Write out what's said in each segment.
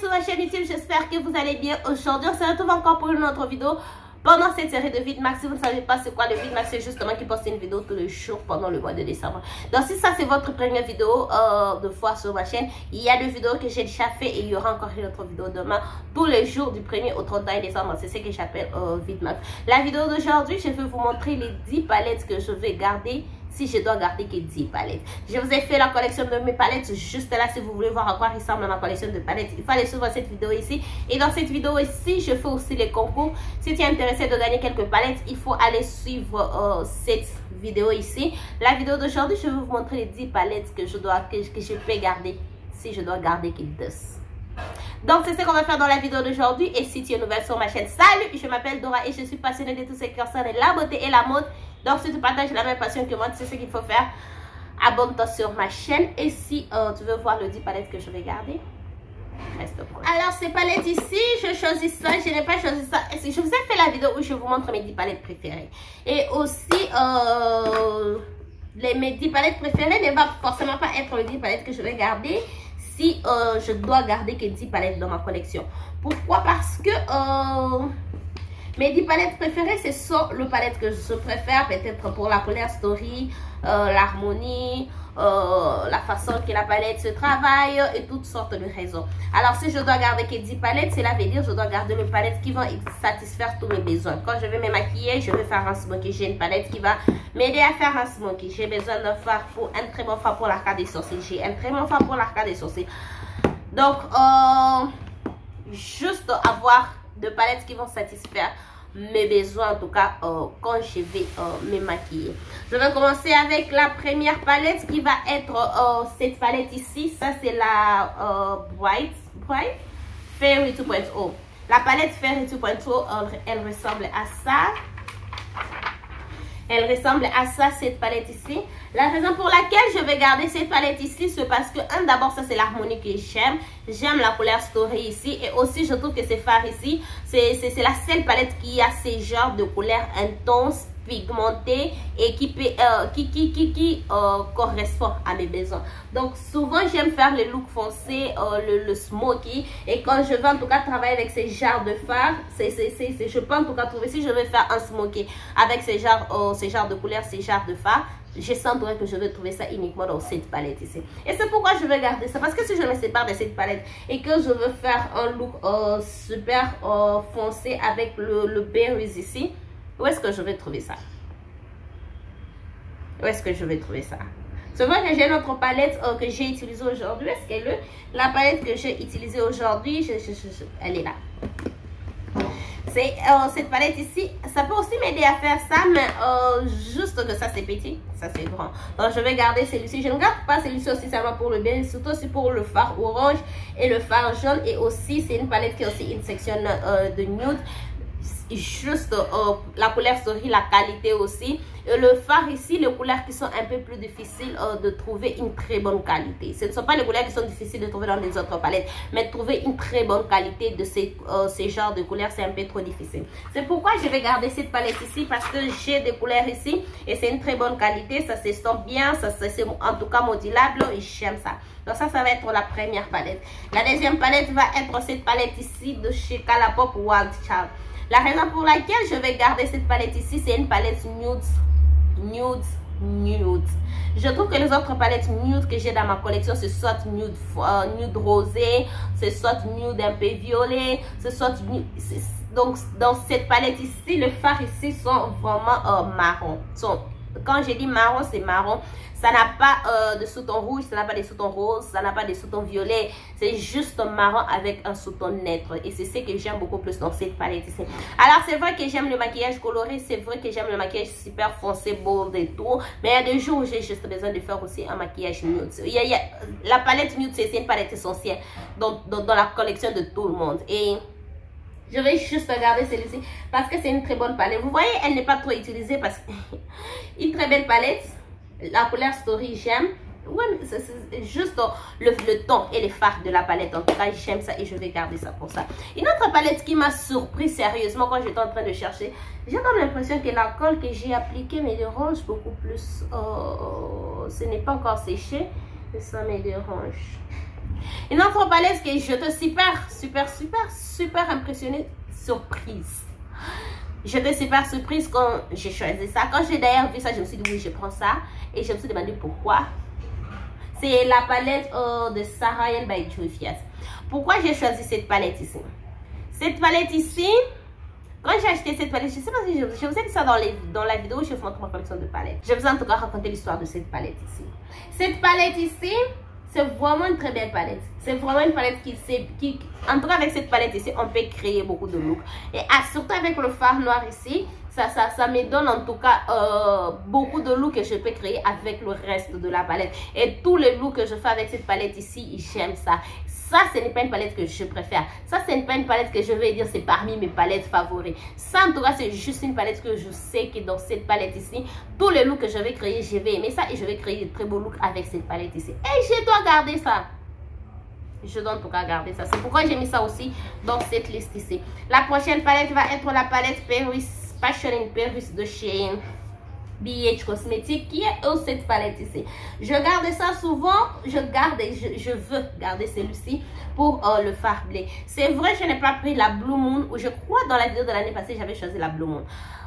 sur ma chaîne YouTube, j'espère que vous allez bien. Aujourd'hui, on se retrouve encore pour une autre vidéo pendant cette série de Vidmax. Si vous ne savez pas c'est quoi le Vidmax, c'est justement qui poste une vidéo tous les jours pendant le mois de décembre. Donc si ça c'est votre première vidéo de fois sur ma chaîne, il y a deux vidéos que j'ai déjà fait et il y aura encore une autre vidéo demain tous les jours du 1er au 31 décembre. C'est ce que j'appelle Vidmax. La vidéo d'aujourd'hui, je vais vous montrer les 10 palettes que je vais garder si je dois garder que 10 palettes. Je vous ai fait la collection de mes palettes juste là. Si vous voulez voir à quoi ressemble ma collection de palettes, il faut aller suivre cette vidéo ici. Et dans cette vidéo ici, je fais aussi les concours. Si tu es intéressé de gagner quelques palettes, il faut aller suivre cette vidéo ici. La vidéo d'aujourd'hui, je vais vous montrer les 10 palettes que je peux garder si je dois garder que 2. Donc c'est ce qu'on va faire dans la vidéo d'aujourd'hui. Et si tu es nouvelle sur ma chaîne, salut, je m'appelle Dora et je suis passionnée de tout ce qui concerne la beauté et la mode. Donc si tu partages la même passion que moi, tu sais ce qu'il faut faire. Abonne-toi sur ma chaîne. Et si tu veux voir le 10 palettes que je vais garder, reste proche. Alors ces palettes ici, je choisis ça, je n'ai pas choisi ça. Je vous ai fait la vidéo où je vous montre mes 10 palettes préférées. Et aussi mes 10 palettes préférées ne va forcément pas être les 10 palettes que je vais garder si je dois garder que 10 palettes dans ma collection. Pourquoi? Parce que mes 10 palettes préférées, ce sont les palettes que je préfère, peut-être pour la couleur story, l'harmonie, la façon que la palette se travaille et toutes sortes de raisons. Alors si je dois garder que 10 palettes, cela veut dire que je dois garder mes palettes qui vont satisfaire tous mes besoins. Quand je vais me maquiller, je vais faire un smoky. J'ai une palette qui va m'aider à faire un smoky. J'ai besoin d'un fard pour un très bon fard pour l'arcade des sourcils. J'ai un très bon fard pour l'arcade des sourcils. Donc juste avoir de palettes qui vont satisfaire mes besoins, en tout cas quand je vais me maquiller. Je vais commencer avec la première palette qui va être cette palette ici. Ça c'est la Bright Fairy 2.0. La palette Fairy 2.0, elle ressemble à ça. Elle ressemble à ça, cette palette ici. La raison pour laquelle je vais garder cette palette ici, c'est parce que, d'abord, ça c'est l'harmonie que j'aime. J'aime la couleur story ici. Et aussi, je trouve que ces fards ici, c'est la seule palette qui a ces genres de couleurs intenses, pigmentées et qui correspond à mes besoins. Donc, souvent, j'aime faire le look foncé, le smoky. Et quand je vais en tout cas travailler avec ces genres de fards, je peux en tout cas trouver, si je vais faire un smoky avec ces genres de couleurs, ces genres de fards, je sens que je vais trouver ça uniquement dans cette palette ici. Et c'est pourquoi je vais garder ça. Parce que si je me sépare de cette palette et que je veux faire un look super foncé avec le berries ici, où est-ce que je vais trouver ça? Où est-ce que je vais trouver ça? C'est vrai que j'ai une autre palette que j'ai utilisée aujourd'hui. Est-ce qu'elle est? La palette que j'ai utilisée aujourd'hui, elle est là. C'est cette palette ici. Ça peut aussi m'aider à faire ça, mais juste que ça c'est petit, ça c'est grand. Donc je vais garder celui-ci. Je ne garde pas celui-ci aussi seulement pour le bien, surtout aussi pour le fard orange et le fard jaune. Et aussi c'est une palette qui a aussi une section de nude. Juste la couleur story, la qualité aussi. Et le fard ici, les couleurs qui sont un peu plus difficiles de trouver une très bonne qualité. Ce ne sont pas les couleurs qui sont difficiles de trouver dans les autres palettes, mais trouver une très bonne qualité de ces genres de couleurs, c'est un peu trop difficile. C'est pourquoi je vais garder cette palette ici, parce que j'ai des couleurs ici et c'est une très bonne qualité. Ça s'estompe bien, c'est en tout cas modulable et j'aime ça. Donc ça va être la première palette. La deuxième palette va être cette palette ici de chez Colourpop Wild Child. La raison pour laquelle je vais garder cette palette ici, c'est une palette nude. Je trouve que les autres palettes nude que j'ai dans ma collection, c'est soit nude rosé, c'est soit nude un peu violet, c'est soit nude. Donc dans cette palette ici, les fards ici sont vraiment marron. Quand je dis marron, c'est marron. Ça n'a pas de sous-ton rouge, ça n'a pas de sous-ton rose, ça n'a pas de sous-ton violet. C'est juste marron avec un sous-ton neutre. Et c'est ce que j'aime beaucoup plus dans cette palette ici. Alors, c'est vrai que j'aime le maquillage coloré. C'est vrai que j'aime le maquillage super foncé, bold et tout. Mais il y a des jours où j'ai juste besoin de faire aussi un maquillage nude. La palette nude, c'est une palette essentielle dans la collection de tout le monde. Et je vais juste regarder celle-ci parce que c'est une très bonne palette. Vous voyez, elle n'est pas trop utilisée parce que une très belle palette. La couleur story, j'aime. Ouais, c'est juste le ton et les fards de la palette. En tout cas, j'aime ça et je vais garder ça pour ça. Une autre palette qui m'a surpris sérieusement quand j'étais en train de chercher. J'ai comme l'impression que la colle que j'ai appliquée me dérange beaucoup plus. Ce n'est pas encore séché, mais ça me dérange. Une autre palette que je te super impressionnée, surprise. J'étais super surprise quand j'ai choisi ça. Quand j'ai d'ailleurs vu ça, je me suis dit oui, je prends ça. Et je me suis demandé pourquoi. C'est la palette de Sarah Jane by Joyfiat. Pourquoi j'ai choisi cette palette ici? Cette palette ici, quand j'ai acheté cette palette, je ne sais pas si je vous ai dit ça dans la vidéo où je vous montre ma collection de palettes. Je vous ai en tout cas raconté l'histoire de cette palette ici. Cette palette ici, c'est vraiment une très belle palette. C'est vraiment une palette qui, en tout cas avec cette palette ici, on peut créer beaucoup de looks. Et surtout avec le fard noir ici, ça me donne en tout cas beaucoup de looks que je peux créer avec le reste de la palette. Et tous les looks que je fais avec cette palette ici, j'aime ça. Ça, ce n'est pas une palette que je préfère. Ça, ce n'est pas une palette que je vais dire c'est parmi mes palettes favorites. Ça, en tout cas, c'est juste une palette que je sais que dans cette palette ici, tous les looks que je vais créer, je vais aimer ça et je vais créer de très beaux looks avec cette palette ici. Et je dois garder ça. Je dois en tout cas garder ça. C'est pourquoi j'ai mis ça aussi dans cette liste ici. La prochaine palette va être la palette Paris Passion in Paris de chez BH Cosmetics, qui est aussi cette palette ici. Je garde ça souvent, je veux garder celui-ci pour le fard blé. C'est vrai, je n'ai pas pris la Blue Moon, ou je crois dans la vidéo de l'année passée, j'avais choisi la Blue Moon.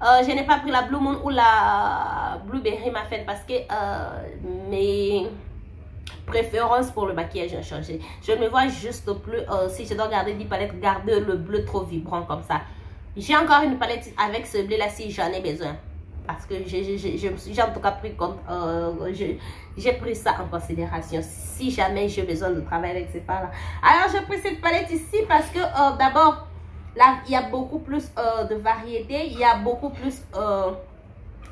Je n'ai pas pris la Blue Moon ou la Blueberry m'a fait parce que mes préférences pour le maquillage ont changé. Je ne me vois juste plus, si je dois garder 10 palettes, garder le bleu trop vibrant comme ça. J'ai encore une palette avec ce bleu là si j'en ai besoin. Parce que j'ai en tout cas pris compte, j'ai pris ça en considération si jamais j'ai besoin de travailler avec ces fards là. Alors j'ai pris cette palette ici parce que d'abord là il y a beaucoup plus de variété, il y a beaucoup plus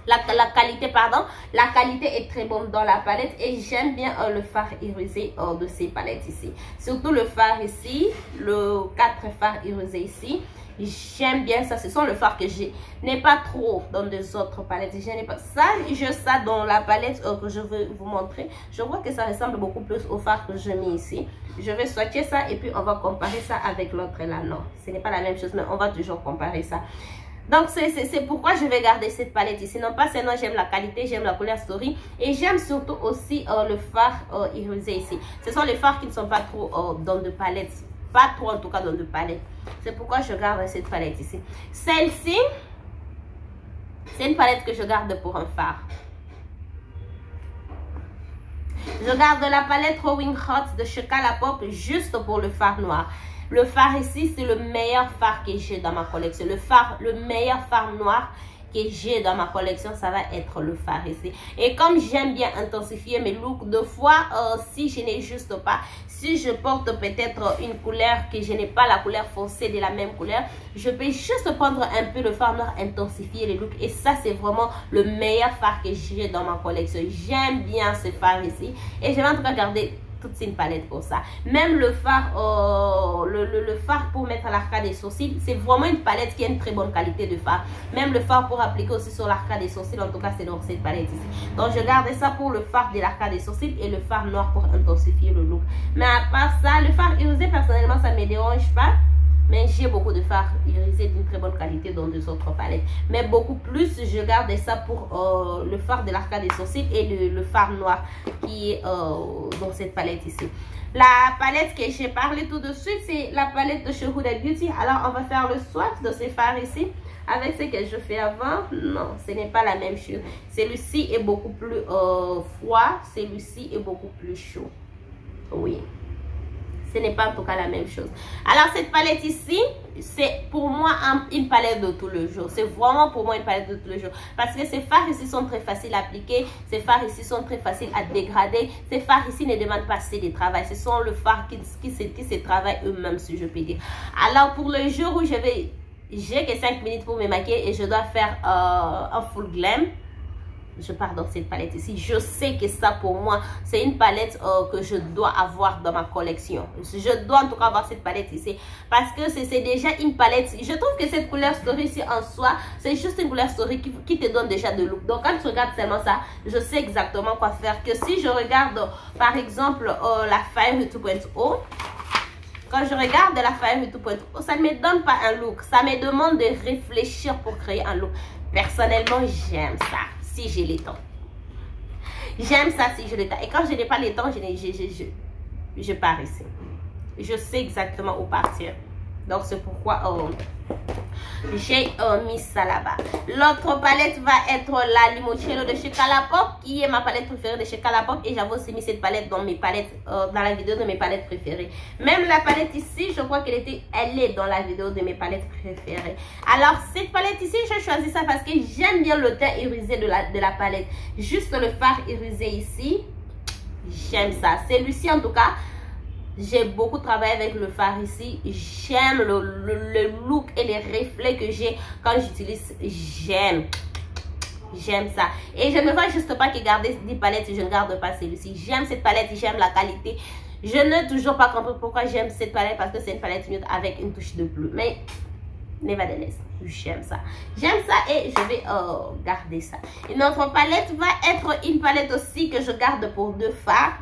la qualité est très bonne dans la palette et j'aime bien le fard irisé de ces palettes ici, surtout le fard ici, le 4 fards irisés ici. J'aime bien ça, ce sont le fard que j'ai n'ai pas trop dans des autres palettes. Je n'ai pas ça, j'ai ça dans la palette que je veux vous montrer. Je vois que ça ressemble beaucoup plus au fard que je mets ici. Je vais swatcher ça et puis on va comparer ça avec l'autre là. Non, ce n'est pas la même chose, mais on va toujours comparer ça. Donc c'est pourquoi je vais garder cette palette ici. Non pas seulement j'aime la qualité, j'aime la couleur story et j'aime surtout aussi le fard irisé ici. Ce sont les fards qui ne sont pas trop dans de palettes. Pas trop en tout cas dans de palettes. C'est pourquoi je garde cette palette ici. Celle-ci, c'est une palette que je garde pour un fard. Je garde la palette Rowing Hot de chez Colourpop juste pour le fard noir. Le fard ici, c'est le meilleur fard que j'ai dans ma collection. Le meilleur fard noir que j'ai dans ma collection, ça va être le fard ici. Et comme j'aime bien intensifier mes looks, de fois, si je n'ai juste pas, si je porte peut-être une couleur que je n'ai pas la couleur foncée de la même couleur, je peux juste prendre un peu le fard noir, intensifier les looks. Et ça, c'est vraiment le meilleur fard que j'ai dans ma collection. J'aime bien ce fard ici. Et je vais en tout cas garder toute une palette pour ça. Même le fard, le fard pour mettre à l'arcade des sourcils, c'est vraiment une palette qui a une très bonne qualité de fard. Même le fard pour appliquer aussi sur l'arcade des sourcils, en tout cas c'est dans cette palette ici. Donc je garde ça pour le fard de l'arcade des sourcils et le fard noir pour intensifier le look. Mais à part ça, le fard irisé personnellement ça ne me dérange pas. Mais j'ai beaucoup de fards irisés d'une très bonne qualité dans deux autres palettes. Mais beaucoup plus, je garde ça pour le fard de l'arcade des sourcils et le fard noir qui est dans cette palette ici. La palette que j'ai parlé tout de suite, c'est la palette de chez Huda Beauty. Alors, on va faire le swatch de ces fards ici avec ce que je fais avant. Non, ce n'est pas la même chose. Celui-ci est beaucoup plus froid. Celui-ci est beaucoup plus chaud. Oui. Ce n'est pas en tout cas la même chose. Alors cette palette ici, c'est pour moi une palette de tous les jours. C'est vraiment pour moi une palette de tous les jours. Parce que ces fards ici sont très faciles à appliquer. Ces fards ici sont très faciles à dégrader. Ces fards ici ne demandent pas assez de travail. Ce sont le fard qui se travaillent eux-mêmes, si je peux dire. Alors pour le jour où j'ai que 5 minutes pour me maquiller et je dois faire un full glam, je pars dans cette palette ici. Je sais que ça pour moi c'est une palette que je dois avoir dans ma collection. Je dois en tout cas avoir cette palette ici parce que c'est déjà une palette. Je trouve que cette couleur story ici en soi, c'est juste une couleur story qui te donne déjà de look. Donc quand tu regardes seulement ça, je sais exactement quoi faire. Que si je regarde par exemple la Fire 2.0, quand je regarde la Fire 2.0, ça ne me donne pas un look. Ça me demande de réfléchir pour créer un look. Personnellement, j'aime ça. Si j'ai le temps, j'aime ça si j'ai le temps. Et quand je n'ai pas le temps, je pars ici. Je sais exactement où partir. Donc, c'est pourquoi j'ai mis ça là-bas. L'autre palette va être la Limoncello de chez Colourpop, qui est ma palette préférée de chez Colourpop. Et j'avais aussi mis cette palette dans mes palettes, dans la vidéo de mes palettes préférées. Même la palette ici, je crois elle est dans la vidéo de mes palettes préférées. Alors, cette palette ici, j'ai choisi ça parce que j'aime bien le teint irisé de la palette. Juste le fard irisé ici, j'aime ça. Celui-ci, en tout cas, j'ai beaucoup travaillé avec le fard ici. J'aime le look et les reflets que j'ai quand j'utilise. J'aime ça. Et je ne vois juste pas que garder des palettes et je ne garde pas celui-ci. J'aime cette palette, j'aime la qualité. Je n'ai toujours pas compris pourquoi j'aime cette palette, parce que c'est une palette nude avec une touche de bleu. Mais nevertheless, j'aime ça. J'aime ça et je vais garder ça. Une autre palette va être une palette aussi que je garde pour deux fards.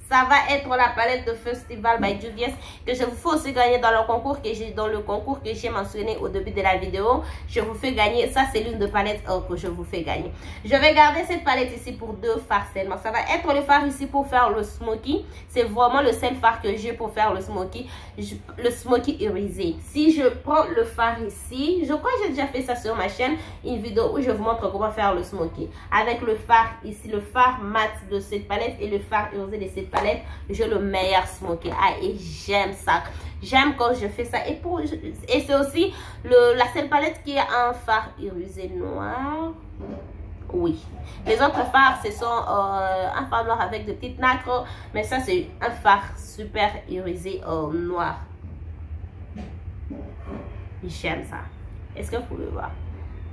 Ça va être la palette de Festival by Juvia's que je vous fais aussi gagner dans le concours que j'ai mentionné au début de la vidéo. Je vous fais gagner. Ça, c'est l'une de palettes que je vous fais gagner. Je vais garder cette palette ici pour deux fards seulement. Ça va être le fard ici pour faire le smoky. C'est vraiment le seul fard que j'ai pour faire le smoky. Le smoky irisé. Si je prends le fard ici, je crois que j'ai déjà fait ça sur ma chaîne. Une vidéo où je vous montre comment faire le smoky. Avec le fard ici, le fard mat de cette palette et le fard irisé de cette palette. J'ai le meilleur smoky. Et j'aime ça. J'aime quand je fais ça. Et c'est aussi la seule palette qui a un fard irisé noir. Oui. Les autres fards, ce sont un fard noir avec de petites nacres. Mais ça, c'est un fard super irisé noir. J'aime ça. Est-ce que vous pouvez voir?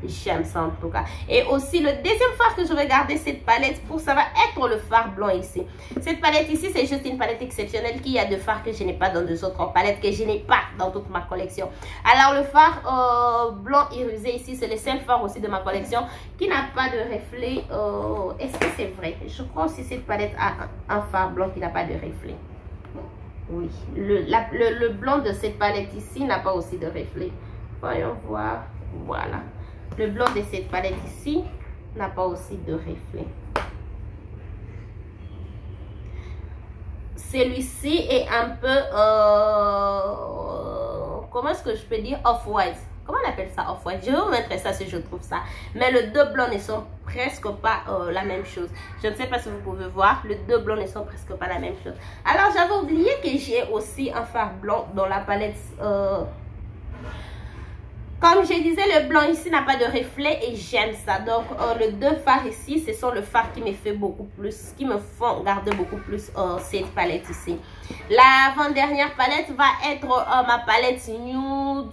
J'aime ça en tout cas. Et aussi le deuxième fard que je vais garder cette palette pour, ça va être le fard blanc ici. Cette palette ici, c'est juste une palette exceptionnelle qui a de fards que je n'ai pas dans deux autres palettes, que je n'ai pas dans toute ma collection. Alors le fard blanc irisé ici, c'est le seul fard aussi de ma collection qui n'a pas de reflet. Est-ce que c'est vrai? Je crois aussi cette palette a un fard blanc qui n'a pas de reflet. Oui, le blanc de cette palette ici n'a pas aussi de reflet. Voyons voir. Voilà. Le blanc de cette palette ici n'a pas aussi de reflet. Celui-ci est un peu, comment est-ce que je peux dire, off-white. Comment on appelle ça, off-white? Je vais vous montrer ça si je trouve ça. Mais les deux blancs ne sont presque pas la même chose. Je ne sais pas si vous pouvez voir. Les deux blancs ne sont presque pas la même chose. Alors, j'avais oublié que j'ai aussi un fard blanc dans la palette. Comme je disais, le blanc ici n'a pas de reflet et j'aime ça. Donc, les deux fards ici, ce sont le fard qui me fait beaucoup plus, qui me font garder beaucoup plus cette palette ici. L'avant-dernière palette va être ma palette nude.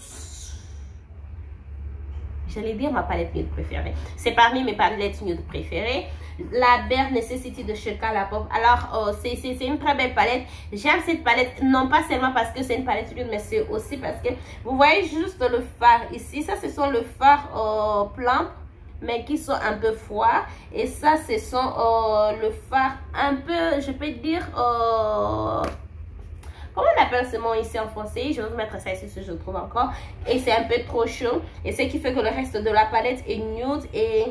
J'allais dire ma palette nude préférée. C'est parmi mes palettes nude préférées. La Bare Necessity de chez Colourpop. Alors, c'est une très belle palette. J'aime cette palette, non pas seulement parce que c'est une palette nude, mais c'est aussi parce que vous voyez juste le fard ici. Ça, ce sont le fard plein, mais qui sont un peu froids. Et ça, ce sont le fard un peu, je peux dire... comment on appelle ce mot ici en français? Je vais vous mettre ça ici si je le trouve encore. Et c'est un peu trop chaud. Et ce qui fait que le reste de la palette est nude. Et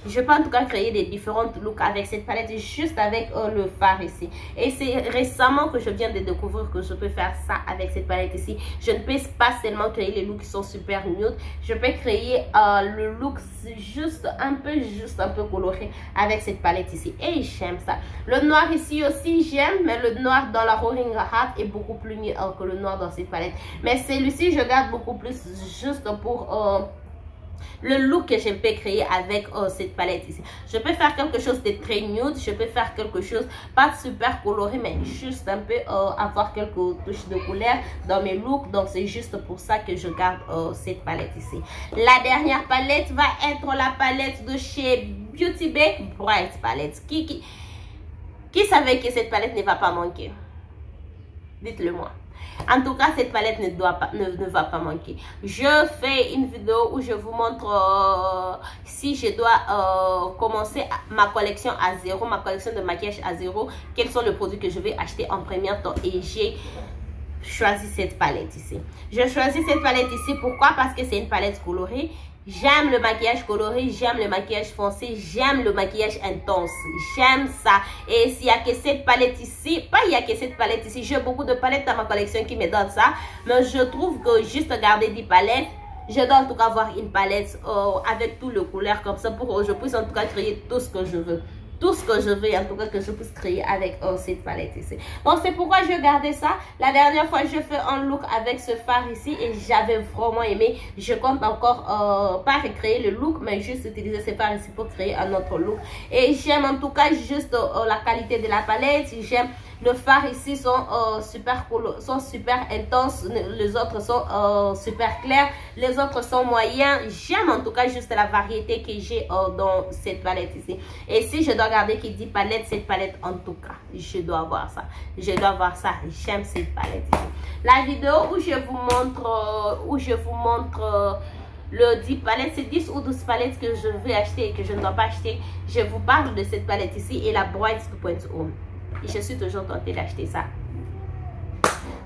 je peux en tout cas créer des différents looks avec cette palette. Juste avec le fard ici. Et c'est récemment que je viens de découvrir que je peux faire ça avec cette palette ici. Je ne peux pas seulement créer les looks qui sont super nude. Je peux créer le look juste un peu coloré avec cette palette ici. Et j'aime ça. Le noir ici aussi j'aime. Mais le noir dans la Rolling Heart est beaucoup plus mieux que le noir dans cette palette. Mais celui-ci je garde beaucoup plus juste pour... le look que je peux créer avec cette palette ici. Je peux faire quelque chose de très nude. Je peux faire quelque chose pas super coloré, mais juste un peu avoir quelques touches de couleur dans mes looks. Donc c'est juste pour ça que je garde cette palette ici. La dernière palette va être la palette de chez Beauty Bay Bright Palette. Qui savait que cette palette ne va pas manquer? Dites-le moi. En tout cas, cette palette ne va pas manquer. Je fais une vidéo où je vous montre si je dois commencer ma collection à zéro, ma collection de maquillage à zéro. Quels sont les produits que je vais acheter en premier temps. Et j'ai choisi cette palette ici. Je choisis cette palette ici. Pourquoi? Parce que c'est une palette colorée J'aime le maquillage coloré, j'aime le maquillage foncé, j'aime le maquillage intense. J'aime ça. Et s'il y a que cette palette ici, il y a que cette palette ici. J'ai beaucoup de palettes dans ma collection qui me donnent ça. Mais je trouve que juste garder 10 palettes, je dois en tout cas avoir une palette avec toutes les couleurs comme ça pour que je puisse en tout cas créer tout ce que je veux. Tout ce que je veux, en tout cas que je puisse créer avec cette palette ici. Donc c'est pourquoi je gardais ça. La dernière fois je fais un look avec ce fard ici et j'avais vraiment aimé. Je compte encore pas recréer le look mais juste utiliser ce fard ici pour créer un autre look. Et j'aime en tout cas juste la qualité de la palette. J'aime le fard ici sont super cool, sont super intenses. Les autres sont super clairs. Les autres sont moyens. J'aime en tout cas juste la variété que j'ai dans cette palette ici. Et si je dois garder qui dit palette, cette palette en tout cas, je dois avoir ça. Je dois avoir ça. J'aime cette palette ici. La vidéo où je vous montre, le 10 palettes, c'est 10 ou 12 palettes que je vais acheter et que je ne dois pas acheter. Je vous parle de cette palette ici et la Bright 2.0. Je suis toujours tentée d'acheter ça.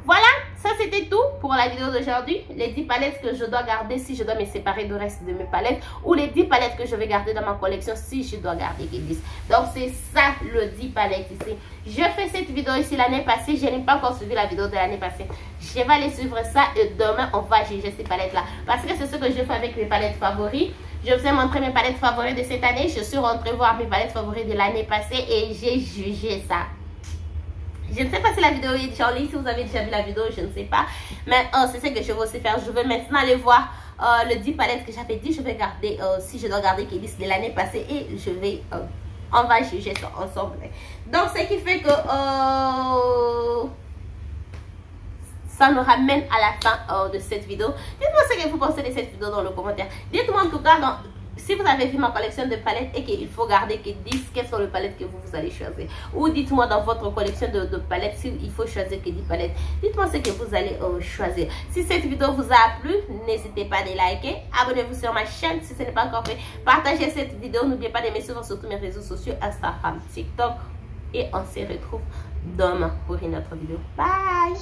Voilà, ça c'était tout pour la vidéo d'aujourd'hui. Les 10 palettes que je dois garder si je dois me séparer du reste de mes palettes. Ou les 10 palettes que je vais garder dans ma collection si je dois garder les 10. Donc c'est ça le 10 palettes ici. Je fais cette vidéo ici l'année passée. Je n'ai pas encore suivi la vidéo de l'année passée. Je vais aller suivre ça et demain on va juger ces palettes là. Parce que c'est ce que je fais avec mes palettes favoris. Je vous ai montré mes palettes favoris de cette année. Je suis rentrée voir mes palettes favoris de l'année passée et j'ai jugé ça. Je ne sais pas si la vidéo est déjà en ligne, si vous avez déjà vu la vidéo, je ne sais pas. Mais c'est ce que je vais aussi faire. Je vais maintenant aller voir le 10 palettes que j'avais dit. Je vais garder, si je dois garder Kélis de l'année passée. Et je vais, on va juger ça ensemble. Donc, ce qui fait que ça me ramène à la fin de cette vidéo. Dites-moi ce que vous pensez de cette vidéo dans le commentaire. Dites-moi en tout cas si vous avez vu ma collection de palettes et qu'il faut garder que 10, quelles sont les palettes que vous allez choisir. Ou dites-moi dans votre collection de palettes s'il faut choisir que 10 palettes. Dites-moi ce que vous allez choisir. Si cette vidéo vous a plu, n'hésitez pas à liker. Abonnez-vous sur ma chaîne si ce n'est pas encore fait. Partagez cette vidéo. N'oubliez pas de me suivre sur tous mes réseaux sociaux, Instagram, TikTok. Et on se retrouve demain pour une autre vidéo. Bye!